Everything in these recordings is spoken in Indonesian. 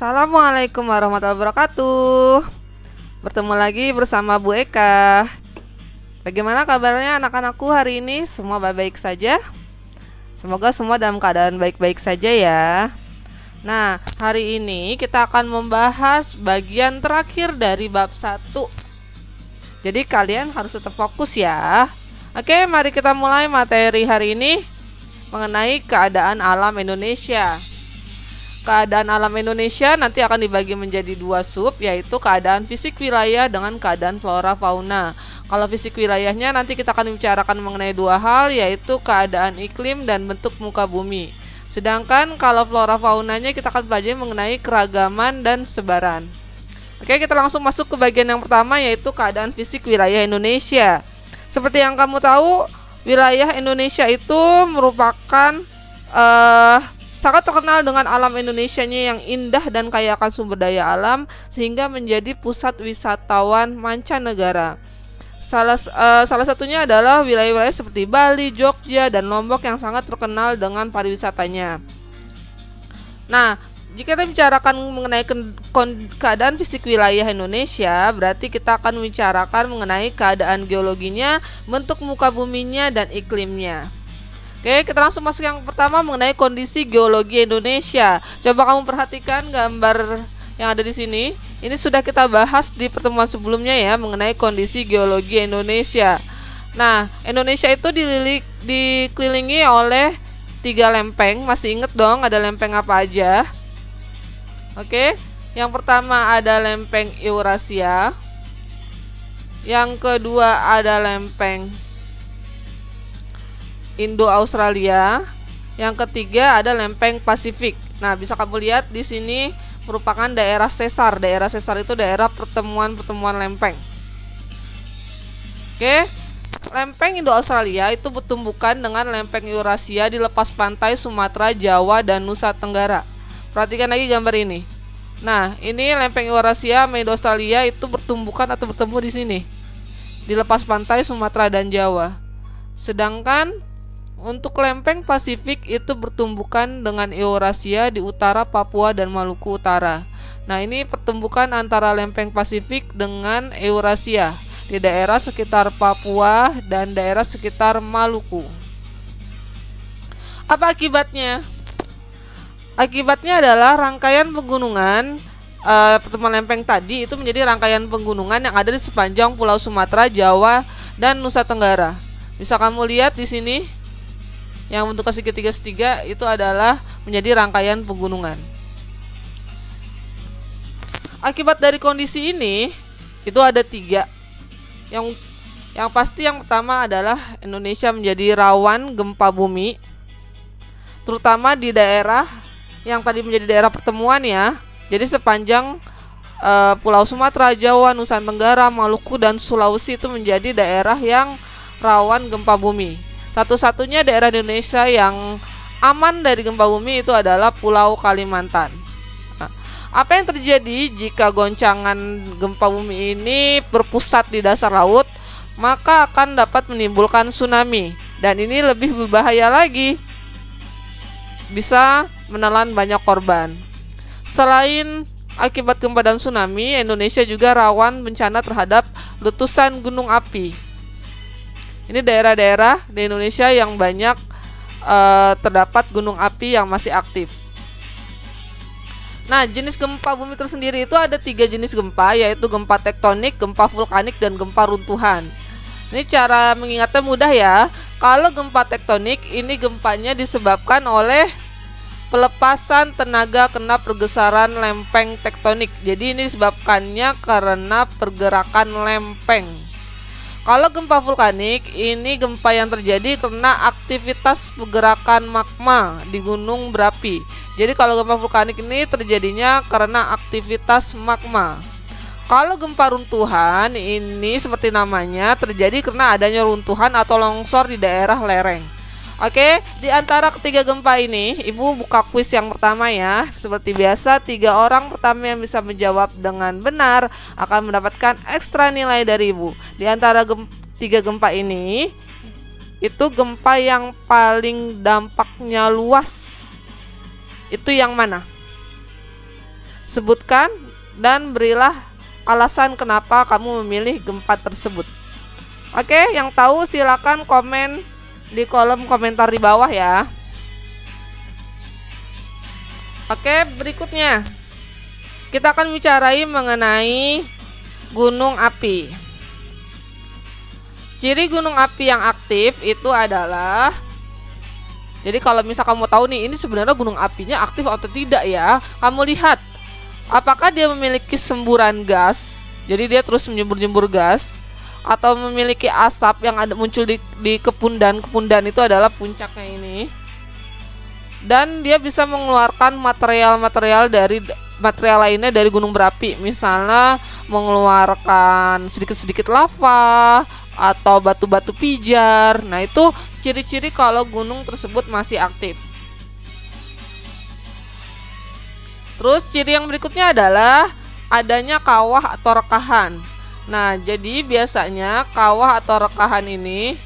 Assalamualaikum warahmatullahi wabarakatuh. Bertemu lagi bersama Bu Eka. Bagaimana kabarnya anak-anakku hari ini? Semua baik-baik saja? Semoga semua dalam keadaan baik-baik saja ya. Nah, hari ini kita akan membahas bagian terakhir dari bab 1. Jadi kalian harus tetap fokus ya. Oke, mari kita mulai materi hari ini mengenai keadaan alam Indonesia. Keadaan alam Indonesia nanti akan dibagi menjadi 2 sub, yaitu keadaan fisik wilayah dengan keadaan flora fauna. Kalau fisik wilayahnya nanti kita akan membicarakan mengenai 2 hal, yaitu keadaan iklim dan bentuk muka bumi. Sedangkan kalau flora faunanya kita akan pelajari mengenai keragaman dan sebaran. Oke, kita langsung masuk ke bagian yang pertama, yaitu keadaan fisik wilayah Indonesia. Seperti yang kamu tahu, wilayah Indonesia itu merupakan sangat terkenal dengan alam Indonesianya yang indah dan kaya akan sumber daya alam, sehingga menjadi pusat wisatawan mancanegara. Salah satunya adalah wilayah-wilayah seperti Bali, Jogja, dan Lombok yang sangat terkenal dengan pariwisatanya. Nah, jika kita bicarakan mengenai keadaan fisik wilayah Indonesia, berarti kita akan membicarakan mengenai keadaan geologinya, bentuk muka buminya, dan iklimnya. Oke, kita langsung masuk yang pertama mengenai kondisi geologi Indonesia. Coba kamu perhatikan gambar yang ada di sini. Ini sudah kita bahas di pertemuan sebelumnya ya, mengenai kondisi geologi Indonesia. Nah, Indonesia itu dikelilingi oleh 3 lempeng. Masih inget dong ada lempeng apa aja? Oke, yang pertama ada lempeng Eurasia. Yang kedua ada lempeng Indo-Australia. Yang ketiga ada lempeng Pasifik. Nah, bisa kamu lihat di sini merupakan daerah sesar. Daerah sesar itu daerah pertemuan-pertemuan lempeng. Oke, lempeng Indo-Australia itu bertumbukan dengan lempeng Eurasia di lepas pantai Sumatera, Jawa, dan Nusa Tenggara. Perhatikan lagi gambar ini. Nah, ini lempeng Eurasia sama Indo-Australia itu bertumbukan atau bertemu di sini, di lepas pantai Sumatera dan Jawa. Sedangkan untuk lempeng Pasifik itu bertumbukan dengan Eurasia di utara Papua dan Maluku Utara. Nah, ini pertumbukan antara lempeng Pasifik dengan Eurasia di daerah sekitar Papua dan daerah sekitar Maluku. Apa akibatnya? Akibatnya adalah rangkaian pegunungan pertemuan lempeng tadi itu menjadi rangkaian pegunungan yang ada di sepanjang Pulau Sumatera, Jawa, dan Nusa Tenggara. Bisa kamu lihat di sini. Yang bentuk segitiga itu adalah menjadi rangkaian pegunungan. Akibat dari kondisi ini itu ada 3. Yang pasti yang pertama adalah Indonesia menjadi rawan gempa bumi, terutama di daerah yang tadi menjadi daerah pertemuan ya. Jadi sepanjang Pulau Sumatera, Jawa, Nusa Tenggara, Maluku, dan Sulawesi itu menjadi daerah yang rawan gempa bumi. Satu-satunya daerah di Indonesia yang aman dari gempa bumi itu adalah Pulau Kalimantan. Nah, apa yang terjadi jika goncangan gempa bumi ini berpusat di dasar laut? Maka akan dapat menimbulkan tsunami. Dan ini lebih berbahaya lagi, bisa menelan banyak korban. Selain akibat gempa dan tsunami, Indonesia juga rawan bencana terhadap letusan gunung api. Ini daerah-daerah di Indonesia yang banyak terdapat gunung api yang masih aktif. Nah, jenis gempa bumi tersendiri itu ada 3 jenis gempa, yaitu gempa tektonik, gempa vulkanik, dan gempa runtuhan. Ini cara mengingatnya mudah ya. Kalau gempa tektonik, ini gempanya disebabkan oleh pelepasan tenaga kena pergeseran lempeng tektonik. Jadi ini disebabkannya karena pergerakan lempeng. Kalau gempa vulkanik, ini gempa yang terjadi karena aktivitas pergerakan magma di gunung berapi. Jadi kalau gempa vulkanik ini terjadinya karena aktivitas magma. Kalau gempa runtuhan, ini seperti namanya terjadi karena adanya runtuhan atau longsor di daerah lereng. Oke, di antara ketiga gempa ini, Ibu buka kuis yang pertama ya. Seperti biasa, 3 orang pertama yang bisa menjawab dengan benar akan mendapatkan ekstra nilai dari Ibu. Di antara 3 gempa ini, itu gempa yang paling dampaknya luas itu yang mana? Sebutkan dan berilah alasan kenapa kamu memilih gempa tersebut. Oke, yang tahu silakan komen di kolom komentar di bawah ya. Oke, berikutnya kita akan bicarain mengenai gunung api. Ciri gunung api yang aktif itu adalah, jadi kalau misal kamu tahu nih ini sebenarnya gunung apinya aktif atau tidak ya, kamu lihat apakah dia memiliki semburan gas, jadi dia terus menyembur-nyembur gas, atau memiliki asap yang ada muncul di kepundan itu adalah puncaknya ini. Dan dia bisa mengeluarkan material lainnya dari gunung berapi, misalnya mengeluarkan sedikit-sedikit lava atau batu-batu pijar. Nah, itu ciri-ciri kalau gunung tersebut masih aktif. Terus ciri yang berikutnya adalah adanya kawah atau rekahan. Nah, jadi biasanya kawah atau rekahan ini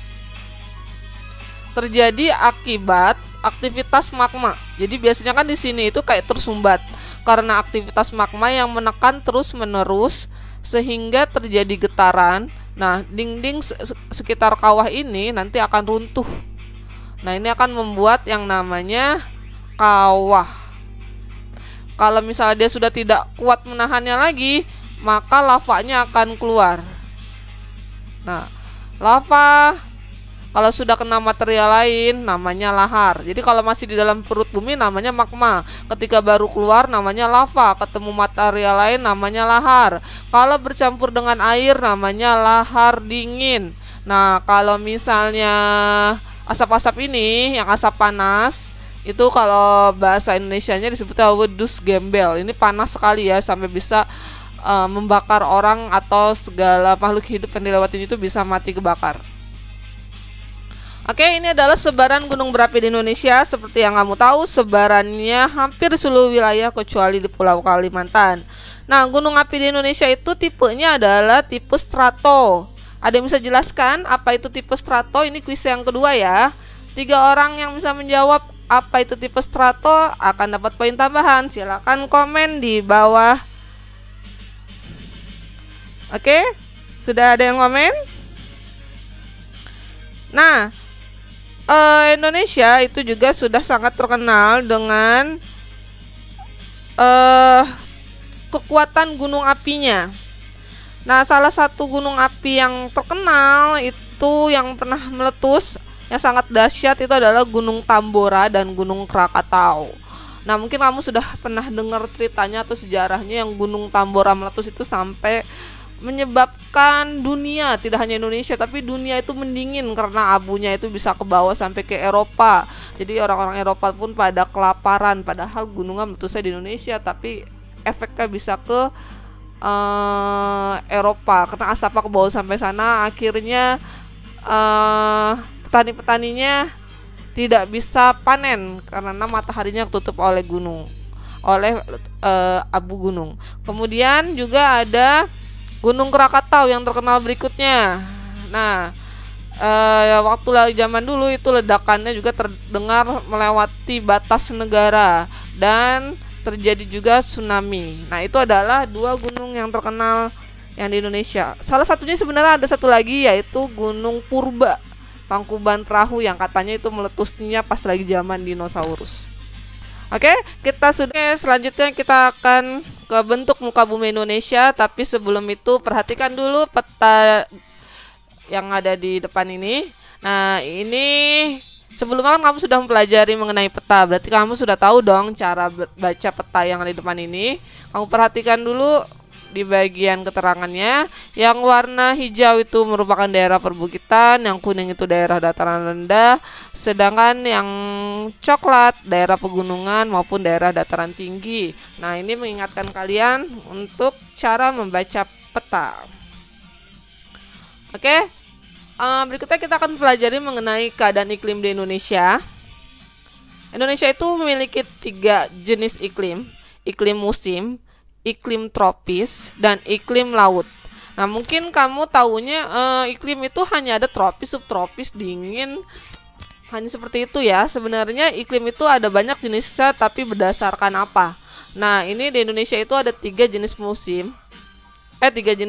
terjadi akibat aktivitas magma. Jadi biasanya kan di sini itu kayak tersumbat karena aktivitas magma yang menekan terus-menerus sehingga terjadi getaran. Nah, dinding sekitar kawah ini nanti akan runtuh. Nah, ini akan membuat yang namanya kawah. Kalau misalnya dia sudah tidak kuat menahannya lagi, maka lavanya akan keluar. Nah, lava kalau sudah kena material lain namanya lahar. Jadi kalau masih di dalam perut bumi namanya magma. Ketika baru keluar namanya lava. Ketemu material lain namanya lahar. Kalau bercampur dengan air namanya lahar dingin. Nah, kalau misalnya asap-asap ini yang asap panas, itu kalau bahasa Indonesianya disebutnya wedus gembel. Ini panas sekali ya, sampai bisa membakar orang atau segala makhluk hidup yang dilewatin itu bisa mati kebakar. Oke, ini adalah sebaran gunung berapi di Indonesia. Seperti yang kamu tahu, sebarannya hampir di seluruh wilayah kecuali di Pulau Kalimantan. Nah, gunung api di Indonesia itu tipenya adalah tipe strato. Ada yang bisa jelaskan apa itu tipe strato? Ini kuis yang kedua ya. 3 orang yang bisa menjawab apa itu tipe strato akan dapat poin tambahan. Silakan komen di bawah. Oke, sudah ada yang komen? Nah, Indonesia itu juga sudah sangat terkenal dengan kekuatan gunung apinya. Nah, salah satu gunung api yang terkenal itu yang pernah meletus, yang sangat dahsyat itu adalah Gunung Tambora dan Gunung Krakatau. Nah, mungkin kamu sudah pernah dengar ceritanya atau sejarahnya yang Gunung Tambora meletus itu sampai menyebabkan dunia, tidak hanya Indonesia tapi dunia itu mendingin karena abunya itu bisa ke bawah sampai ke Eropa. Jadi orang-orang Eropa pun pada kelaparan, padahal gunungnya meletusnya di Indonesia tapi efeknya bisa ke Eropa karena asapnya ke bawah sampai sana. Akhirnya petani-petaninya tidak bisa panen karena mataharinya ketutup oleh gunung, oleh abu gunung. Kemudian juga ada Gunung Krakatau yang terkenal berikutnya. Nah, waktu zaman dulu itu ledakannya juga terdengar melewati batas negara dan terjadi juga tsunami. Nah, itu adalah 2 gunung yang terkenal yang di Indonesia. Salah satunya sebenarnya ada satu lagi, yaitu Gunung Purba, Tangkuban Perahu, yang katanya itu meletusnya pas lagi zaman dinosaurus. Oke, selanjutnya kita akan ke bentuk muka bumi Indonesia. Tapi sebelum itu perhatikan dulu peta yang ada di depan ini. Nah, ini sebelumnya kan kamu sudah mempelajari mengenai peta, berarti kamu sudah tahu dong cara baca peta yang ada di depan ini. Kamu perhatikan dulu di bagian keterangannya. Yang warna hijau itu merupakan daerah perbukitan, yang kuning itu daerah dataran rendah, sedangkan yang coklat daerah pegunungan maupun daerah dataran tinggi. Nah, ini mengingatkan kalian untuk cara membaca peta. Oke, berikutnya kita akan pelajari mengenai keadaan iklim di Indonesia. Indonesia itu memiliki 3 jenis iklim: iklim musim, iklim tropis, dan iklim laut. Nah, mungkin kamu tahunya iklim itu hanya ada tropis, subtropis, dingin, hanya seperti itu ya. Sebenarnya iklim itu ada banyak jenisnya, tapi berdasarkan apa? Nah, ini di Indonesia itu ada 3 jenis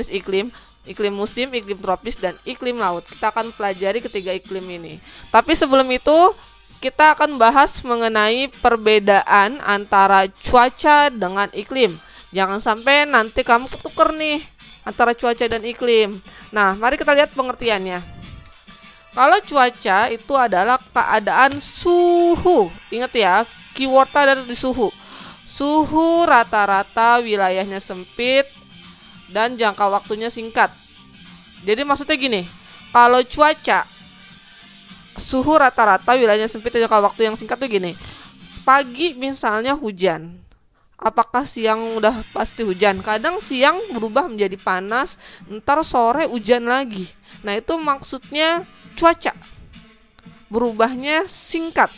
iklim. Iklim musim, iklim tropis, dan iklim laut. Kita akan pelajari ketiga iklim ini. Tapi sebelum itu, kita akan bahas mengenai perbedaan antara cuaca dengan iklim. Jangan sampai nanti kamu ketuker nih antara cuaca dan iklim. Nah, mari kita lihat pengertiannya. Kalau cuaca itu adalah keadaan suhu. Ingat ya, keywordnya ada di suhu. Suhu rata-rata wilayahnya sempit dan jangka waktunya singkat. Jadi maksudnya gini, kalau cuaca suhu rata-rata wilayahnya sempit dan jangka waktu yang singkat tuh gini. Pagi misalnya hujan. Apakah siang udah pasti hujan? Kadang siang berubah menjadi panas, ntar sore hujan lagi. Nah, itu maksudnya cuaca. Berubahnya singkat.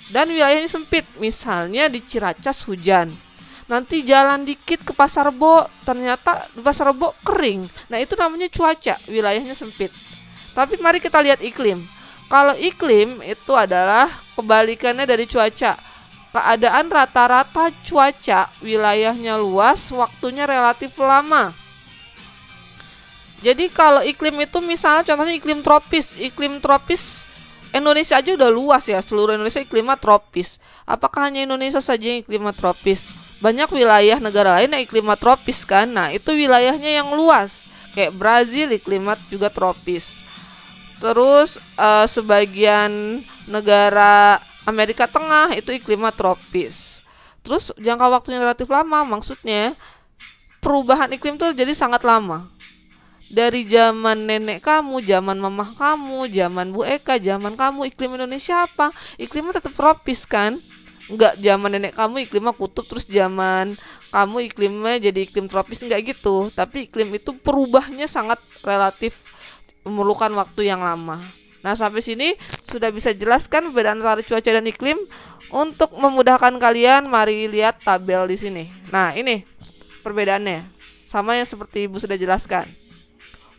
Dan wilayahnya sempit. Misalnya di Ciracas hujan. Nanti jalan dikit ke Pasar Rebo, ternyata di Pasar Rebo kering. Nah, itu namanya cuaca, wilayahnya sempit. Tapi mari kita lihat iklim. Kalau iklim itu adalah kebalikannya dari cuaca. Keadaan rata-rata cuaca, wilayahnya luas, waktunya relatif lama. Jadi kalau iklim itu misalnya contohnya iklim tropis. Iklim tropis Indonesia aja udah luas ya, seluruh Indonesia iklimnya tropis. Apakah hanya Indonesia saja yang iklimnya tropis? Banyak wilayah negara lain yang iklimnya tropis kan. Nah, itu wilayahnya yang luas. Kayak Brazil iklimnya juga tropis. Terus sebagian negara Amerika Tengah itu iklimnya tropis. Terus jangka waktunya relatif lama, maksudnya perubahan iklim tuh jadi sangat lama. Dari zaman nenek kamu, zaman mamah kamu, zaman Bu Eka, zaman kamu, iklim Indonesia apa? Iklimnya tetap tropis kan? Enggak zaman nenek kamu iklimnya kutub, terus zaman kamu iklimnya jadi iklim tropis, enggak gitu. Tapi iklim itu perubahnya sangat relatif, memerlukan waktu yang lama. Nah, sampai sini sudah bisa jelaskan perbedaan antara cuaca dan iklim. Untuk memudahkan kalian, mari lihat tabel di sini. Nah, ini perbedaannya. Sama yang seperti Ibu sudah jelaskan.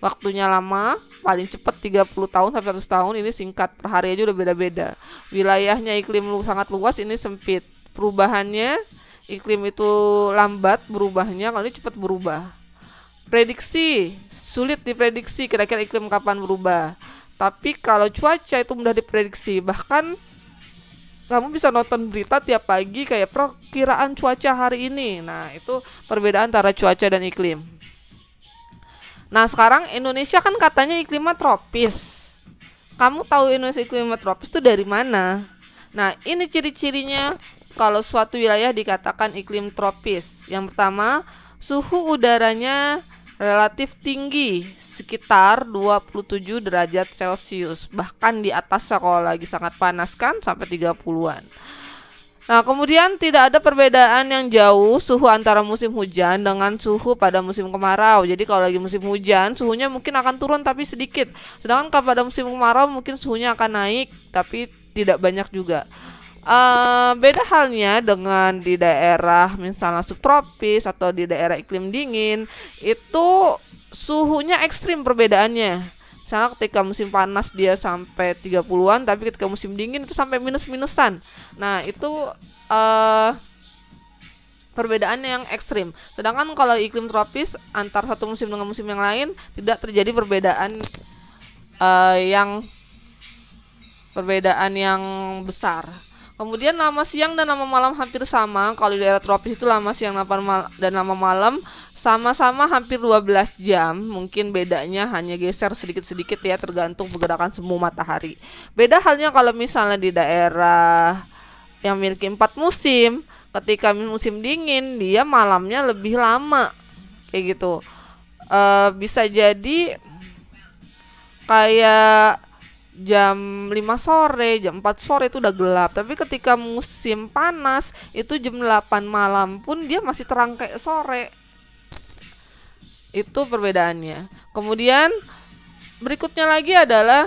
Waktunya lama, paling cepat 30 tahun sampai 100 tahun, ini singkat, per hari aja udah beda-beda. Wilayahnya iklim sangat luas, ini sempit. Perubahannya, iklim itu lambat berubahnya, kalau ini cepat berubah. Prediksi, sulit diprediksi kira-kira iklim kapan berubah. Tapi kalau cuaca itu mudah diprediksi. Bahkan kamu bisa nonton berita tiap pagi kayak perkiraan cuaca hari ini. Nah, itu perbedaan antara cuaca dan iklim. Nah, sekarang Indonesia kan katanya iklimnya tropis. Kamu tahu Indonesia iklimnya tropis itu dari mana? Nah, ini ciri-cirinya kalau suatu wilayah dikatakan iklim tropis. Yang pertama, suhu udaranya relatif tinggi, sekitar 27 derajat Celcius. Bahkan di atas kalau lagi sangat panas kan sampai 30-an. Nah, kemudian tidak ada perbedaan yang jauh suhu antara musim hujan dengan suhu pada musim kemarau. Jadi kalau lagi musim hujan, suhunya mungkin akan turun tapi sedikit. Sedangkan kalau pada musim kemarau mungkin suhunya akan naik tapi tidak banyak juga. Beda halnya dengan di daerah misalnya subtropis atau di daerah iklim dingin, itu suhunya ekstrim perbedaannya. Misalnya ketika musim panas dia sampai 30-an, tapi ketika musim dingin itu sampai minus-minusan. Nah, itu perbedaannya yang ekstrim. Sedangkan kalau iklim tropis antar satu musim dengan musim yang lain tidak terjadi perbedaan yang besar. Kemudian lama siang dan lama malam hampir sama. Kalau di daerah tropis itu lama siang dan lama malam sama-sama hampir 12 jam. Mungkin bedanya hanya geser sedikit-sedikit ya, tergantung pergerakan semu matahari. Beda halnya kalau misalnya di daerah yang memiliki 4 musim. Ketika musim dingin dia malamnya lebih lama. Kayak gitu. Bisa jadi kayak jam 5 sore, jam 4 sore itu udah gelap. Tapi ketika musim panas itu jam 8 malam pun dia masih terang kayak sore. Itu perbedaannya. Kemudian berikutnya lagi adalah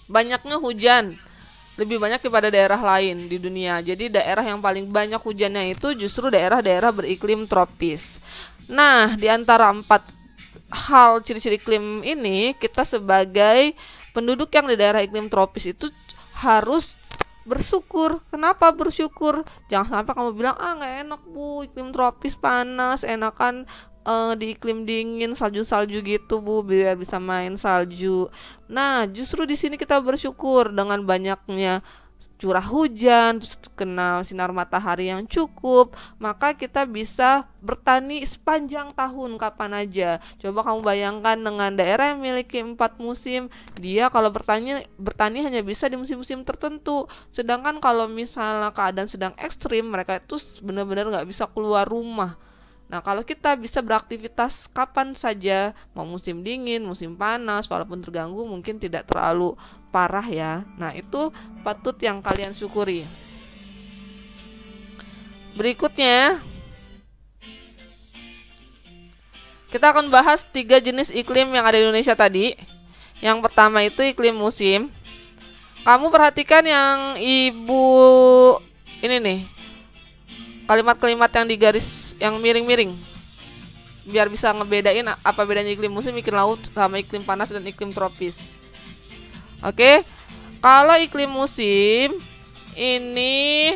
banyaknya hujan. Lebih banyak daripada daerah lain di dunia. Jadi daerah yang paling banyak hujannya itu justru daerah-daerah beriklim tropis. Nah, di antara 4 hal ciri-ciri iklim ini, kita sebagai penduduk yang di daerah iklim tropis itu harus bersyukur. Kenapa bersyukur? Jangan sampai kamu bilang, ah nggak enak bu, iklim tropis panas, enakan di iklim dingin salju-salju gitu bu, biar bisa main salju. Nah justru di sini kita bersyukur dengan banyaknya curah hujan, terus kena sinar matahari yang cukup, maka kita bisa bertani sepanjang tahun kapan aja. Coba kamu bayangkan dengan daerah yang memiliki 4 musim, dia kalau bertani hanya bisa di musim-musim tertentu. Sedangkan kalau misalnya keadaan sedang ekstrim, mereka itu benar-benar nggak bisa keluar rumah. Nah, kalau kita bisa beraktivitas kapan saja, mau musim dingin, musim panas, walaupun terganggu mungkin tidak terlalu parah ya. Nah, itu patut yang kalian syukuri. Berikutnya, kita akan bahas 3 jenis iklim yang ada di Indonesia tadi. Yang pertama itu iklim musim. Kamu perhatikan yang ibu ini nih, kalimat-kalimat yang digaris yang miring-miring, biar bisa ngebedain apa bedanya iklim musim, iklim laut sama iklim panas dan iklim tropis. Oke, kalau iklim musim ini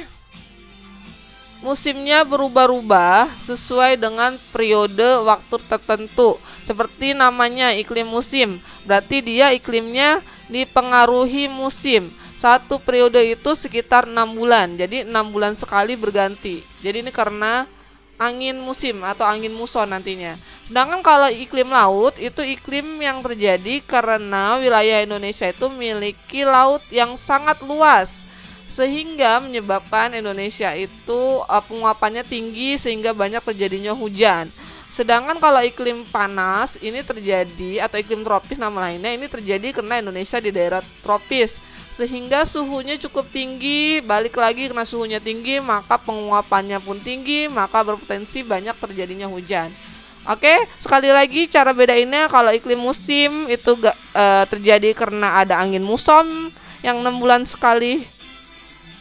musimnya berubah-ubah sesuai dengan periode waktu tertentu. Seperti namanya iklim musim, berarti dia iklimnya dipengaruhi musim. Satu periode itu sekitar 6 bulan, jadi 6 bulan sekali berganti. Jadi ini karena angin musim atau angin muson nantinya. Sedangkan kalau iklim laut itu iklim yang terjadi karena wilayah Indonesia itu memiliki laut yang sangat luas, sehingga menyebabkan Indonesia itu penguapannya tinggi sehingga banyak terjadinya hujan. Sedangkan kalau iklim panas ini terjadi, atau iklim tropis nama lainnya, ini terjadi karena Indonesia di daerah tropis, sehingga suhunya cukup tinggi. Balik lagi, karena suhunya tinggi maka penguapannya pun tinggi, maka berpotensi banyak terjadinya hujan. Oke, sekali lagi cara bedainnya, kalau iklim musim itu terjadi karena ada angin muson yang 6 bulan sekali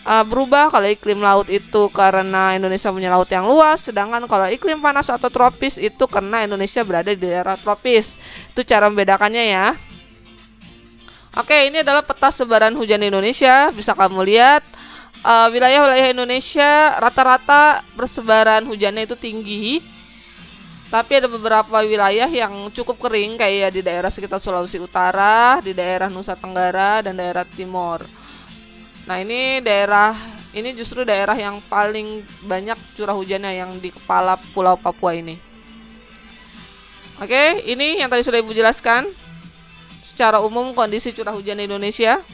berubah. Kalau iklim laut itu karena Indonesia punya laut yang luas. Sedangkan kalau iklim panas atau tropis itu karena Indonesia berada di daerah tropis. Itu cara membedakannya ya. Oke, ini adalah peta sebaran hujan di Indonesia. Bisa kamu lihat wilayah-wilayah Indonesia rata-rata persebaran hujannya itu tinggi, tapi ada beberapa wilayah yang cukup kering, kayak di daerah sekitar Sulawesi Utara, di daerah Nusa Tenggara, dan daerah Timur. Nah, ini justru daerah yang paling banyak curah hujannya, yang di kepala Pulau Papua ini. Oke, ini yang tadi sudah Ibu jelaskan secara umum kondisi curah hujan di Indonesia.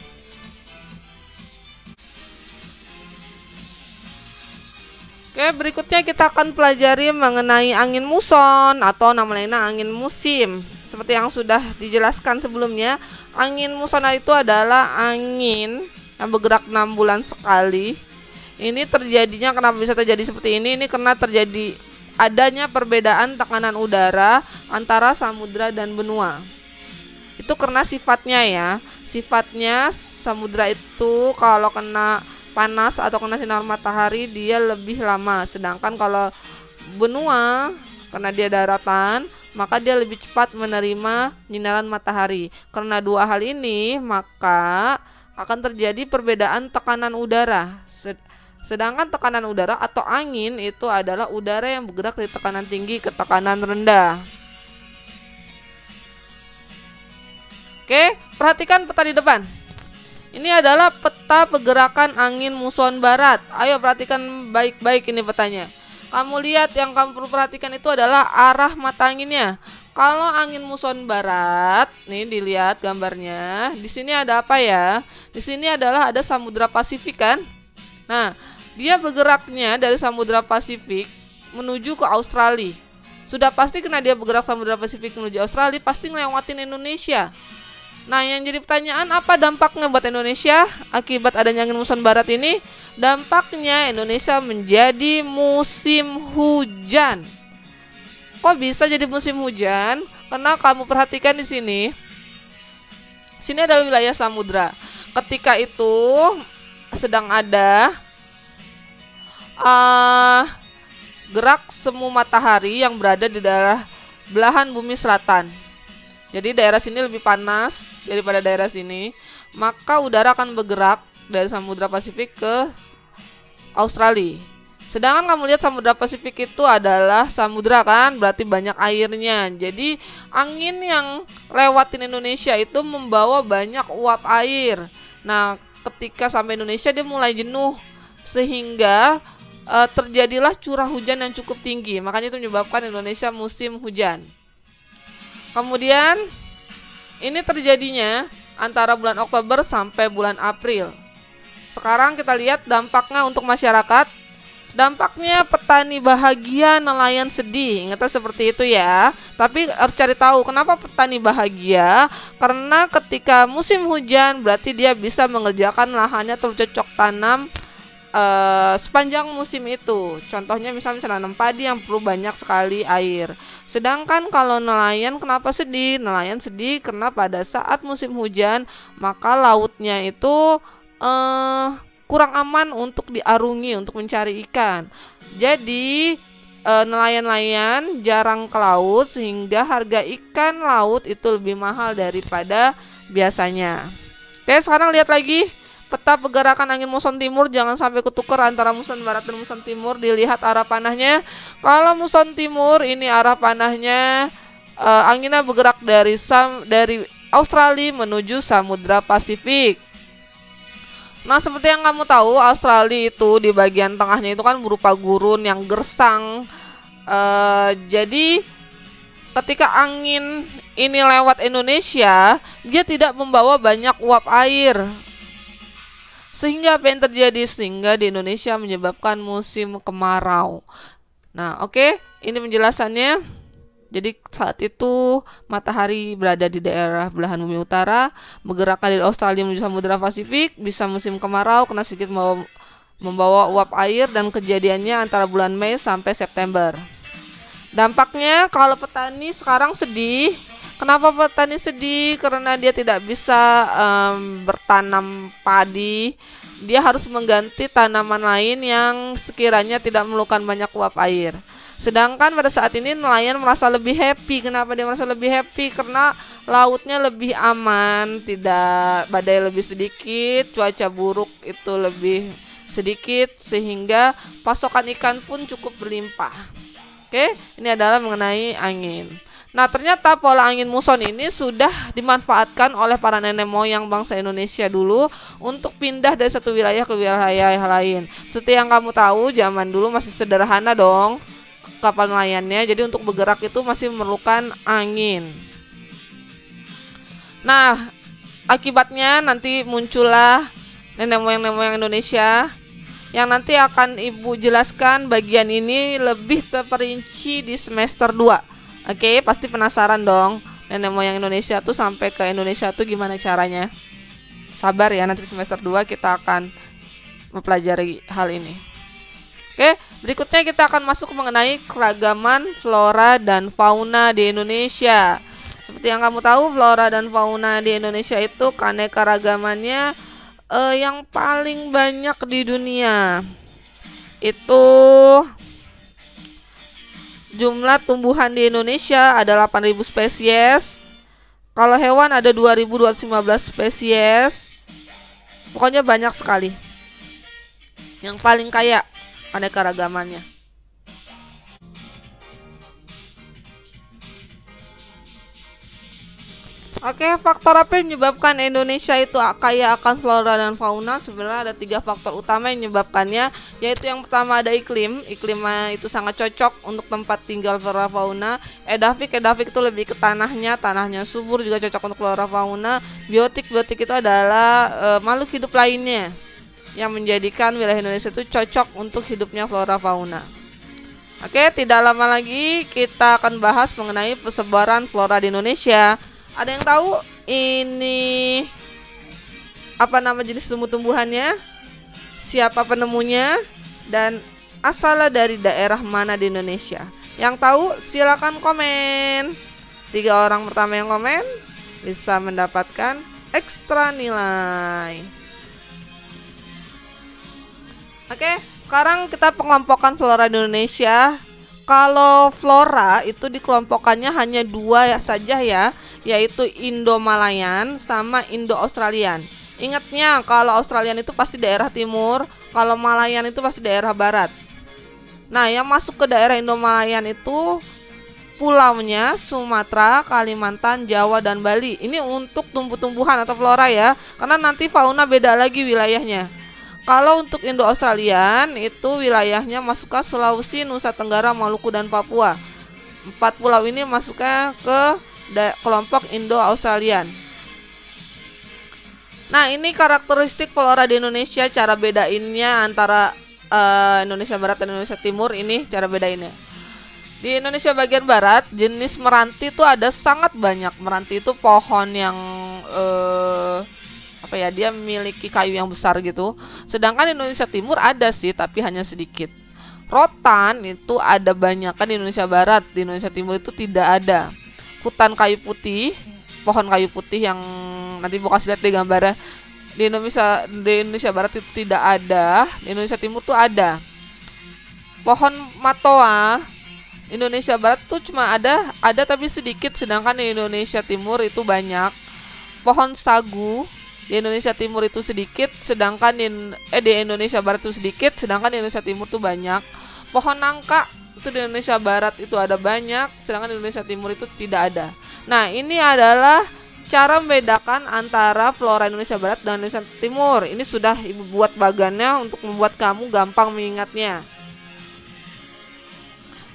Oke, berikutnya kita akan pelajari mengenai angin muson atau nama lainnya angin musim. Seperti yang sudah dijelaskan sebelumnya, angin muson itu adalah angin yang bergerak 6 bulan sekali. Ini terjadinya, kenapa bisa terjadi seperti ini? Ini karena terjadi adanya perbedaan tekanan udara antara samudra dan benua. Itu karena sifatnya ya. Sifatnya samudra itu kalau kena panas atau kena sinar matahari dia lebih lama. Sedangkan kalau benua karena dia daratan, maka dia lebih cepat menerima nyinaran matahari. Karena dua hal ini, maka akan terjadi perbedaan tekanan udara. Sedangkan tekanan udara atau angin itu adalah udara yang bergerak dari tekanan tinggi ke tekanan rendah. Oke, perhatikan peta di depan. Ini adalah peta pergerakan angin muson barat. Ayo perhatikan baik-baik ini petanya. Kamu lihat, yang kamu perlu perhatikan itu adalah arah mata anginnya. Kalau angin muson barat, nih dilihat gambarnya. Di sini ada apa ya? Di sini adalah ada Samudra Pasifik kan? Nah, dia bergeraknya dari Samudra Pasifik menuju ke Australia. Sudah pasti karena dia bergerak Samudra Pasifik menuju Australia, pasti ngelewatin Indonesia. Nah, yang jadi pertanyaan, apa dampaknya buat Indonesia akibat adanya angin muson barat ini? Dampaknya Indonesia menjadi musim hujan. Kok bisa jadi musim hujan? Karena kamu perhatikan di sini. Sini adalah wilayah samudra. Ketika itu sedang ada gerak semu matahari yang berada di daerah belahan bumi selatan. Jadi daerah sini lebih panas daripada daerah sini, maka udara akan bergerak dari Samudra Pasifik ke Australia. Sedangkan kamu lihat Samudra Pasifik itu adalah samudra kan, berarti banyak airnya. Jadi angin yang lewatin Indonesia itu membawa banyak uap air. Nah, ketika sampai Indonesia dia mulai jenuh sehingga terjadilah curah hujan yang cukup tinggi. Makanya itu menyebabkan Indonesia musim hujan. Kemudian ini terjadinya antara bulan Oktober sampai bulan April. Sekarang kita lihat dampaknya untuk masyarakat. Dampaknya petani bahagia, nelayan sedih. Ingatnya seperti itu ya. Tapi harus cari tahu kenapa petani bahagia. Karena ketika musim hujan berarti dia bisa mengerjakan lahannya tercocok tanam sepanjang musim itu. Contohnya misalnya nanam padi yang perlu banyak sekali air. Sedangkan kalau nelayan kenapa sedih? Nelayan sedih karena pada saat musim hujan maka lautnya itu kurang aman untuk diarungi untuk mencari ikan. Jadi nelayan-nelayan jarang ke laut sehingga harga ikan laut itu lebih mahal daripada biasanya. Oke, sekarang lihat lagi peta pergerakan angin muson timur, jangan sampai ketukar antara muson barat dan muson timur. Dilihat arah panahnya. Kalau muson timur ini arah panahnya anginnya bergerak dari Australia menuju Samudra Pasifik. Nah, seperti yang kamu tahu, Australia itu di bagian tengahnya itu kan berupa gurun yang gersang. Jadi ketika angin ini lewat Indonesia, dia tidak membawa banyak uap air. Sehingga apa yang terjadi? Sehingga di Indonesia menyebabkan musim kemarau. Nah, oke, ini penjelasannya. Jadi saat itu matahari berada di daerah belahan bumi utara, bergerak dari Australia menuju Samudra Pasifik, bisa musim kemarau karena sedikit membawa uap air dan kejadiannya antara bulan Mei sampai September. Dampaknya kalau petani sekarang sedih. Kenapa petani sedih? Karena dia tidak bisa bertanam padi. Dia harus mengganti tanaman lain yang sekiranya tidak memerlukan banyak uap air. Sedangkan pada saat ini nelayan merasa lebih happy. Kenapa dia merasa lebih happy? Karena lautnya lebih aman, tidak badai lebih sedikit, cuaca buruk itu lebih sedikit sehingga pasokan ikan pun cukup berlimpah. Oke, ini adalah mengenai angin. Nah, ternyata pola angin muson ini sudah dimanfaatkan oleh para nenek moyang bangsa Indonesia dulu untuk pindah dari satu wilayah ke wilayah lain. Seperti yang kamu tahu, zaman dulu masih sederhana dong kapal nelayannya. Jadi untuk bergerak itu masih memerlukan angin. Nah, akibatnya nanti muncullah nenek moyang Indonesia yang nanti akan Ibu jelaskan bagian ini lebih terperinci di semester 2. Oke, pasti penasaran dong nenek moyang Indonesia tuh sampai ke Indonesia tuh gimana caranya. Sabar ya, nanti semester 2 kita akan mempelajari hal ini. Oke, berikutnya kita akan masuk mengenai keragaman flora dan fauna di Indonesia. Seperti yang kamu tahu, flora dan fauna di Indonesia itu keanekaragamannya yang paling banyak di dunia. Itu jumlah tumbuhan di Indonesia ada 8.000 spesies. Kalau hewan ada 2.215 spesies. Pokoknya banyak sekali. Yang paling kaya keanekaragamannya. Oke, faktor apa yang menyebabkan Indonesia itu kaya akan flora dan fauna? Sebenarnya ada 3 faktor utama yang menyebabkannya, yaitu yang pertama ada iklim. Iklimnya itu sangat cocok untuk tempat tinggal flora fauna. Edafik itu lebih ke tanahnya subur, juga cocok untuk flora fauna. Biotik itu adalah makhluk hidup lainnya yang menjadikan wilayah Indonesia itu cocok untuk hidupnya flora fauna. Oke, tidak lama lagi kita akan bahas mengenai persebaran flora di Indonesia. Ada yang tahu ini apa nama jenis tumbuh-tumbuhannya? Siapa penemunya? Dan asalnya dari daerah mana di Indonesia? Yang tahu silakan komen. 3 orang pertama yang komen bisa mendapatkan ekstra nilai. Oke, sekarang kita pengelompokan flora di Indonesia. Kalau flora itu dikelompokkannya hanya 2 saja ya, yaitu Indo-Malayan sama Indo-Australian. Ingatnya kalau Australian itu pasti daerah timur, kalau Malayan itu pasti daerah barat. Nah, yang masuk ke daerah Indo-Malayan itu pulaunya Sumatera, Kalimantan, Jawa, dan Bali. Ini untuk tumbuh-tumbuhan atau flora ya, karena nanti fauna beda lagi wilayahnya. Kalau untuk Indo-Australian itu wilayahnya masuk ke Sulawesi, Nusa Tenggara, Maluku, dan Papua. 4 pulau ini masuknya ke kelompok Indo-Australian. Nah, ini karakteristik flora di Indonesia, cara bedainnya antara Indonesia Barat dan Indonesia Timur. Ini cara bedainnya. Di Indonesia bagian barat, jenis meranti itu ada sangat banyak. Meranti itu pohon yang dia memiliki kayu yang besar gitu. Sedangkan di Indonesia Timur ada sih, tapi hanya sedikit. Rotan itu ada banyak kan di Indonesia Barat, di Indonesia Timur itu tidak ada. Hutan kayu putih, pohon kayu putih yang nanti Bu kasih lihat di gambarnya. Di Indonesia Barat itu tidak ada, di Indonesia Timur tuh ada. Pohon matoa Indonesia Barat tuh cuma ada tapi sedikit, sedangkan di Indonesia Timur itu banyak. Pohon sagu di Indonesia Timur itu sedikit, sedangkan di Indonesia Barat itu sedikit, sedangkan di Indonesia Timur tuh banyak. Pohon nangka itu di Indonesia Barat itu ada banyak, sedangkan di Indonesia Timur itu tidak ada. Nah, ini adalah cara membedakan antara flora Indonesia Barat dan Indonesia Timur. Ini sudah Ibu buat bagannya untuk membuat kamu gampang mengingatnya.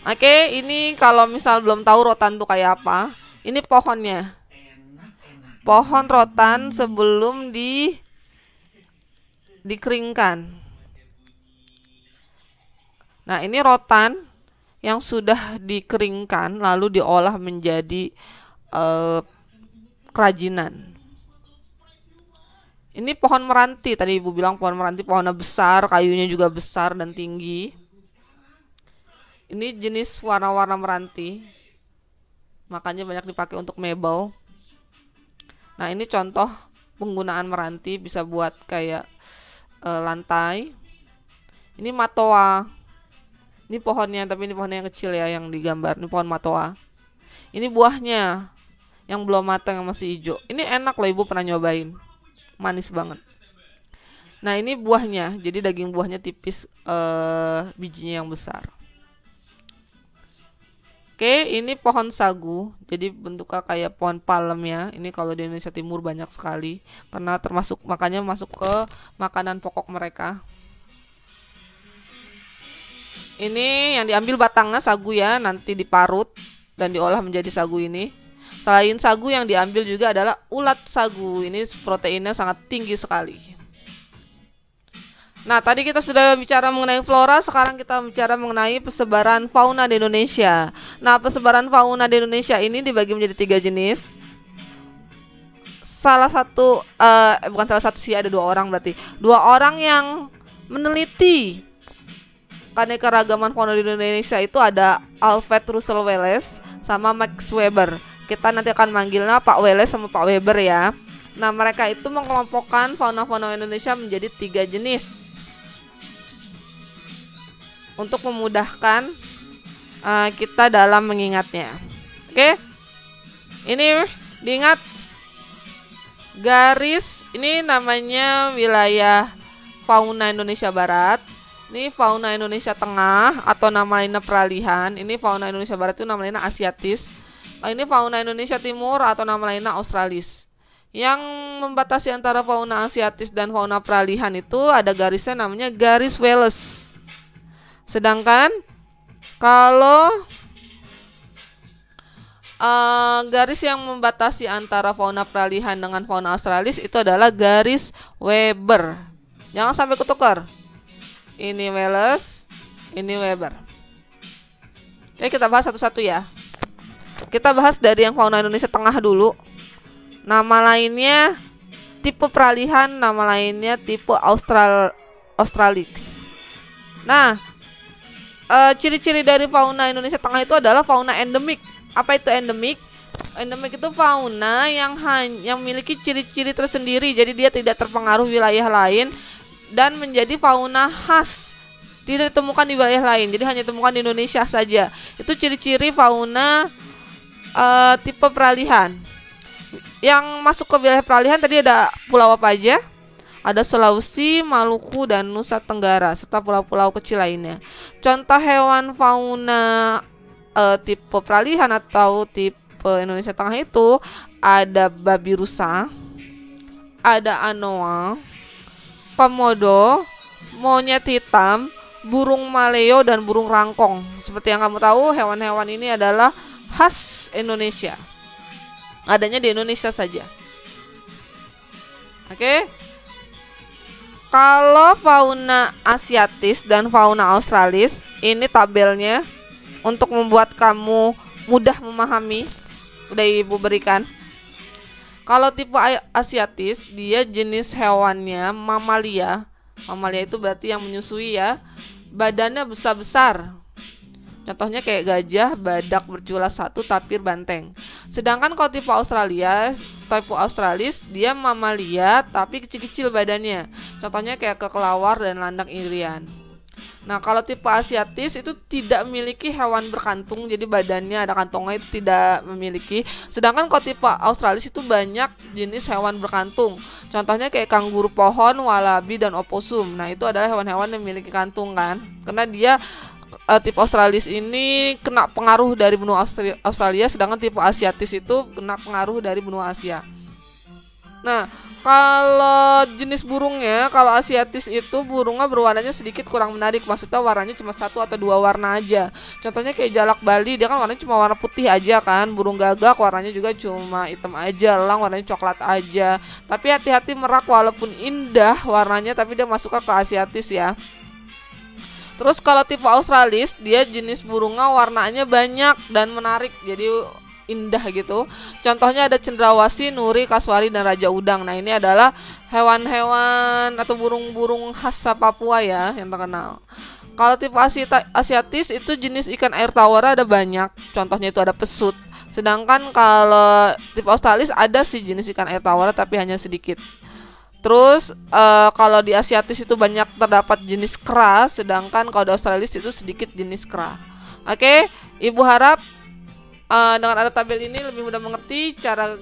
Oke, ini kalau misal belum tahu rotan itu kayak apa, ini pohonnya. Pohon rotan sebelum dikeringkan. Nah, ini rotan yang sudah dikeringkan lalu diolah menjadi kerajinan. Ini pohon meranti, tadi Ibu bilang pohon meranti, pohonnya besar, kayunya juga besar dan tinggi. Ini jenis warna-warna meranti, makanya banyak dipakai untuk mebel. Nah, ini contoh penggunaan meranti, bisa buat kayak lantai. Ini matoa. Ini pohonnya, tapi ini pohonnya yang kecil ya, yang digambar. Ini pohon matoa. Ini buahnya yang belum matang, yang masih hijau. Ini enak loh, Ibu pernah nyobain. Manis banget. Nah, ini buahnya. Jadi daging buahnya tipis, bijinya yang besar. Oke, ini pohon sagu. Jadi bentuknya kayak pohon palem ya. Ini kalau di Indonesia Timur banyak sekali, karena makanya masuk ke makanan pokok mereka. Ini yang diambil batangnya sagu ya, nanti diparut dan diolah menjadi sagu ini. Selain sagu, yang diambil juga adalah ulat sagu. Ini proteinnya sangat tinggi sekali. Nah, tadi kita sudah bicara mengenai flora, sekarang kita bicara mengenai persebaran fauna di Indonesia. Nah, persebaran fauna di Indonesia ini dibagi menjadi 3 jenis. Bukan salah satu sih, ada 2 orang berarti. 2 orang yang meneliti keanekaragaman fauna di Indonesia itu ada Alfred Russel Wallace sama Max Weber. Kita nanti akan manggilnya Pak Wallace sama Pak Weber ya. Nah, mereka itu mengelompokkan fauna-fauna Indonesia menjadi 3 jenis untuk memudahkan kita dalam mengingatnya. Oke, ini diingat garis ini namanya wilayah fauna Indonesia Barat. Ini fauna Indonesia Tengah atau nama lainnya peralihan. Ini fauna Indonesia Barat itu nama lainnya Asiatis. Ini fauna Indonesia Timur atau nama lainnya Australis. Yang membatasi antara fauna Asiatis dan fauna peralihan itu ada garisnya namanya garis Wallace. Sedangkan kalau garis yang membatasi antara fauna peralihan dengan fauna australis itu adalah garis Weber. Jangan sampai ketukar. Ini Wallace, ini Weber. Oke, kita bahas satu-satu ya. Kita bahas dari yang fauna Indonesia Tengah dulu. Nama lainnya tipe peralihan, nama lainnya tipe Australix. Nah, ciri-ciri dari fauna Indonesia Tengah itu adalah fauna endemik. Apa itu endemik? Endemik itu fauna yang memiliki ciri-ciri tersendiri. Jadi dia tidak terpengaruh wilayah lain dan menjadi fauna khas. Tidak ditemukan di wilayah lain. Jadi hanya ditemukan di Indonesia saja. Itu ciri-ciri fauna tipe peralihan. Yang masuk ke wilayah peralihan tadi ada pulau apa aja? ada Sulawesi, Maluku, dan Nusa Tenggara, serta pulau-pulau kecil lainnya. Contoh hewan fauna tipe peralihan atau tipe Indonesia Tengah itu ada babi rusa, ada anoa, komodo, monyet hitam, burung maleo, dan burung rangkong. Seperti yang kamu tahu, hewan-hewan ini adalah khas Indonesia. Adanya di Indonesia saja. Oke. Kalau fauna asiatis dan fauna australis, ini tabelnya untuk membuat kamu mudah memahami. Udah Ibu berikan. Kalau tipe asiatis, dia jenis hewannya mamalia. Mamalia itu berarti yang menyusui ya. Badannya besar-besar. Contohnya kayak gajah, badak bercula satu, tapir, banteng. Sedangkan kalau tipe australis, dia mamalia tapi kecil-kecil badannya. Contohnya kayak kelelawar dan landak irian. Nah, kalau tipe asiatis itu tidak memiliki hewan berkantung, jadi badannya ada kantongnya, itu tidak memiliki. Sedangkan kalau tipe australis itu banyak jenis hewan berkantung. Contohnya kayak kanguru pohon, walabi, dan oposum. Nah, itu adalah hewan-hewan yang memiliki kantung kan. Karena dia tipe australis ini kena pengaruh dari benua Australia, sedangkan tipe asiatis itu kena pengaruh dari benua Asia. Nah, kalau jenis burungnya, kalau asiatis itu burungnya berwarnanya sedikit kurang menarik. Maksudnya warnanya cuma 1 atau 2 warna aja. Contohnya kayak jalak Bali, dia kan warnanya cuma warna putih aja kan. Burung gagak warnanya juga cuma hitam aja. Elang warnanya coklat aja. Tapi hati-hati, merak walaupun indah warnanya, tapi dia masuk ke asiatis ya. Terus kalau tipe australis, dia jenis burungnya warnanya banyak dan menarik, jadi indah gitu. Contohnya ada cendrawasih, nuri, kasuari, dan raja udang. Nah, ini adalah hewan-hewan atau burung-burung khas Papua ya yang terkenal. Kalau tipe asiatis itu jenis ikan air tawar ada banyak. Contohnya itu ada pesut. Sedangkan kalau tipe australis ada sih jenis ikan air tawar tapi hanya sedikit. Terus kalau di asiatis itu banyak terdapat jenis kera, sedangkan kalau di australis itu sedikit jenis kera. Oke, Ibu harap dengan ada tabel ini lebih mudah mengerti. Cara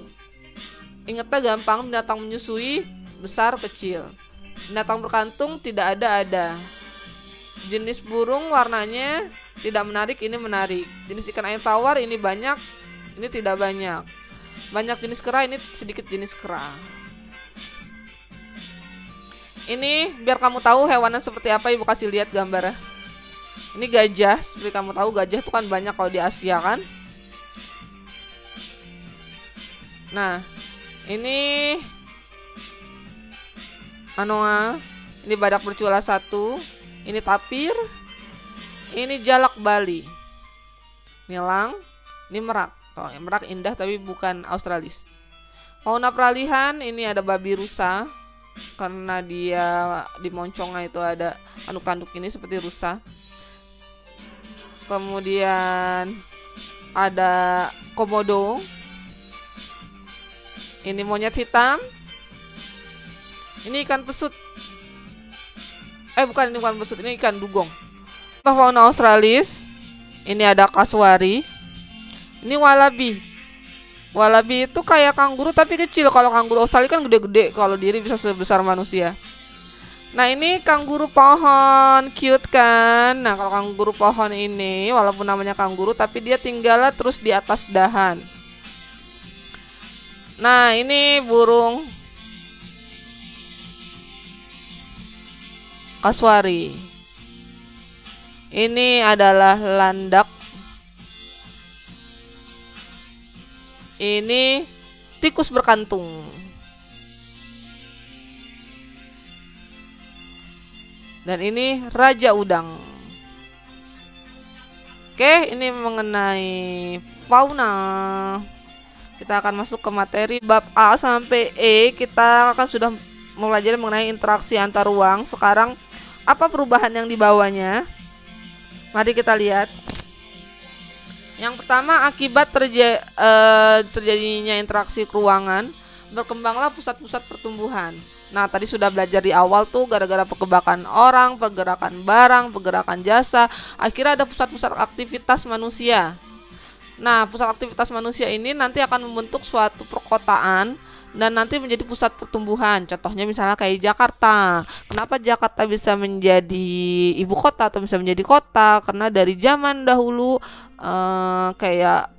ingatnya gampang, binatang menyusui besar kecil, binatang berkantung tidak ada. Jenis burung warnanya tidak menarik, ini menarik. Jenis ikan air tawar ini banyak, ini tidak banyak. Banyak jenis kera, ini sedikit jenis kera. Ini biar kamu tahu hewannya seperti apa, Ibu kasih lihat gambarnya. Ini gajah, seperti kamu tahu gajah itu kan banyak kalau di Asia kan. Nah, ini anoa, ini badak bercula satu, ini tapir, ini jalak Bali, ini elang, ini merak. Oh, merak indah tapi bukan australis. Fauna peralihan, ini ada babi rusa, karena dia di moncongnya itu ada anduk-anduk ini seperti rusa. Kemudian ada komodo. Ini monyet hitam. Ini ikan pesut. Bukan, ini bukan pesut, ini ikan dugong. Fauna australis. Ini ada kasuari. Ini walabi. Walabi itu kayak kanguru tapi kecil. Kalau kanguru Australia kan gede-gede. Kalau diri bisa sebesar manusia. Nah, ini kanguru pohon, cute kan. Nah, kalau kanguru pohon ini walaupun namanya kanguru tapi dia tinggalnya terus di atas dahan. Nah, ini burung kasuari. Ini adalah landak. Ini tikus berkantung. Dan ini raja udang. Oke, ini mengenai fauna. Kita akan masuk ke materi bab A sampai E. Kita akan sudah mempelajari mengenai interaksi antar ruang. Sekarang apa perubahan yang dibawanya? Mari kita lihat. Yang pertama, akibat terjadinya interaksi ruangan, berkembanglah pusat-pusat pertumbuhan. Nah, tadi sudah belajar di awal tuh, gara-gara pergerakan orang, pergerakan barang, pergerakan jasa, akhirnya ada pusat-pusat aktivitas manusia. Nah, pusat aktivitas manusia ini nanti akan membentuk suatu perkotaan dan nanti menjadi pusat pertumbuhan. Contohnya misalnya kayak Jakarta. Kenapa Jakarta bisa menjadi ibu kota atau bisa menjadi kota? Karena dari zaman dahulu kayak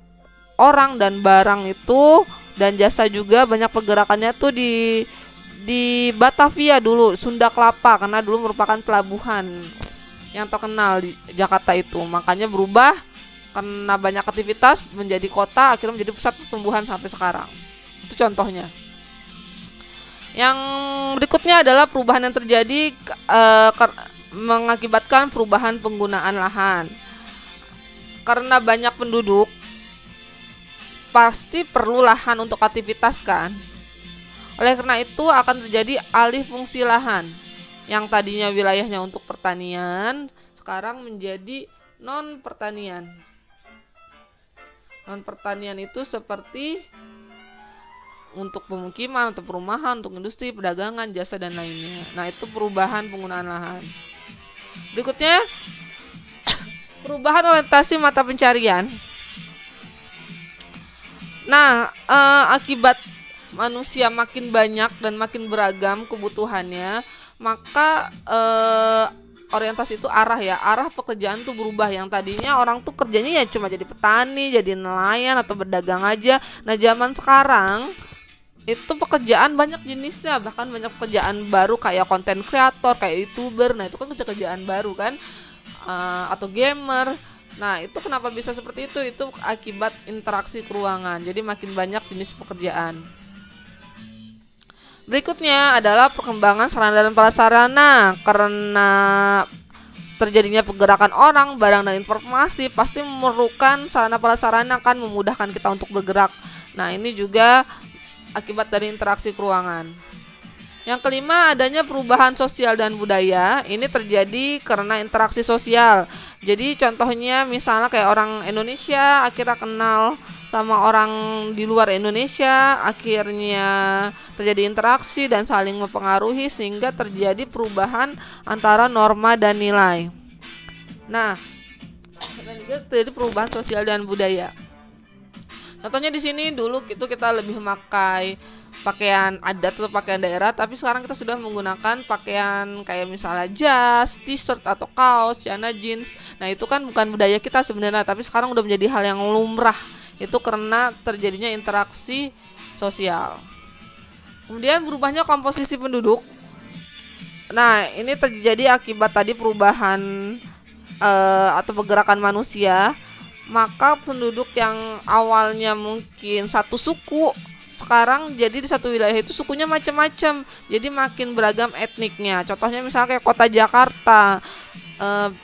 orang dan barang itu dan jasa juga banyak pergerakannya tuh di Batavia dulu, Sunda Kelapa, karena dulu merupakan pelabuhan yang terkenal di Jakarta itu. Makanya berubah karena banyak aktivitas menjadi kota, akhirnya menjadi pusat pertumbuhan sampai sekarang. Itu contohnya. Yang berikutnya adalah perubahan yang terjadi mengakibatkan perubahan penggunaan lahan. Karena banyak penduduk, pasti perlu lahan untuk aktivitas kan. Oleh karena itu akan terjadi alih fungsi lahan. Yang tadinya wilayahnya untuk pertanian, sekarang menjadi non-pertanian. Non-pertanian itu seperti untuk pemukiman, untuk perumahan, untuk industri, perdagangan, jasa, dan lainnya. Nah, itu perubahan penggunaan lahan. Berikutnya, perubahan orientasi mata pencarian. Nah, akibat manusia makin banyak dan makin beragam kebutuhannya, maka orientasi itu arah pekerjaan tuh berubah. Yang tadinya orang tuh kerjanya ya cuma jadi petani, jadi nelayan atau berdagang aja. Nah, zaman sekarang itu pekerjaan banyak jenisnya, bahkan banyak pekerjaan baru kayak content creator, kayak YouTuber. Nah, itu kan kerjaan baru kan, atau gamer. Nah, itu kenapa bisa seperti itu? Itu akibat interaksi keruangan. Jadi makin banyak jenis pekerjaan. Berikutnya adalah perkembangan sarana dan prasarana. Karena terjadinya pergerakan orang, barang, dan informasi, pasti memerlukan sarana prasarana kan, memudahkan kita untuk bergerak. Nah, ini juga akibat dari interaksi keruangan. Yang kelima, adanya perubahan sosial dan budaya. Ini terjadi karena interaksi sosial. Jadi contohnya misalnya kayak orang Indonesia akhirnya kenal sama orang di luar Indonesia, akhirnya terjadi interaksi dan saling mempengaruhi sehingga terjadi perubahan antara norma dan nilai. Nah, dan juga terjadi perubahan sosial dan budaya. Contohnya di sini dulu itu kita lebih memakai pakaian adat atau pakaian daerah, tapi sekarang kita sudah menggunakan pakaian kayak misalnya jas, t-shirt atau kaos, celana jeans. Nah, itu kan bukan budaya kita sebenarnya, tapi sekarang udah menjadi hal yang lumrah. Itu karena terjadinya interaksi sosial. Kemudian berubahnya komposisi penduduk. Nah, ini terjadi akibat tadi perubahan atau pergerakan manusia. Maka penduduk yang awalnya mungkin satu suku, sekarang jadi di satu wilayah itu sukunya macam-macam, jadi makin beragam etniknya. Contohnya misalnya kayak kota Jakarta,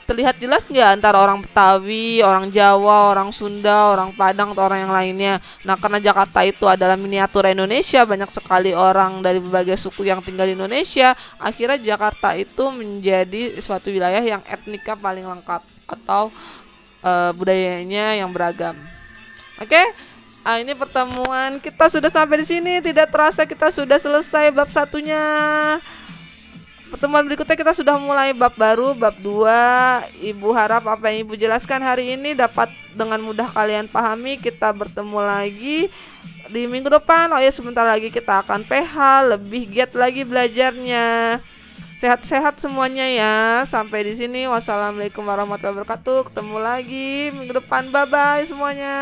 terlihat jelas nggak antara orang Betawi, orang Jawa, orang Sunda, orang Padang, atau orang yang lainnya. Nah, karena Jakarta itu adalah miniatur Indonesia, banyak sekali orang dari berbagai suku yang tinggal di Indonesia, akhirnya Jakarta itu menjadi suatu wilayah yang etnika paling lengkap atau budayanya yang beragam. Oke? Ini pertemuan kita sudah sampai di sini. Tidak terasa kita sudah selesai bab satunya. Pertemuan berikutnya kita sudah mulai bab baru, bab 2. Ibu harap apa yang Ibu jelaskan hari ini dapat dengan mudah kalian pahami. Kita bertemu lagi di minggu depan. Oh ya, sebentar lagi kita akan PH, lebih giat lagi belajarnya. Sehat-sehat semuanya ya. Sampai di sini. Wassalamualaikum warahmatullahi wabarakatuh. Ketemu lagi minggu depan. Bye bye semuanya.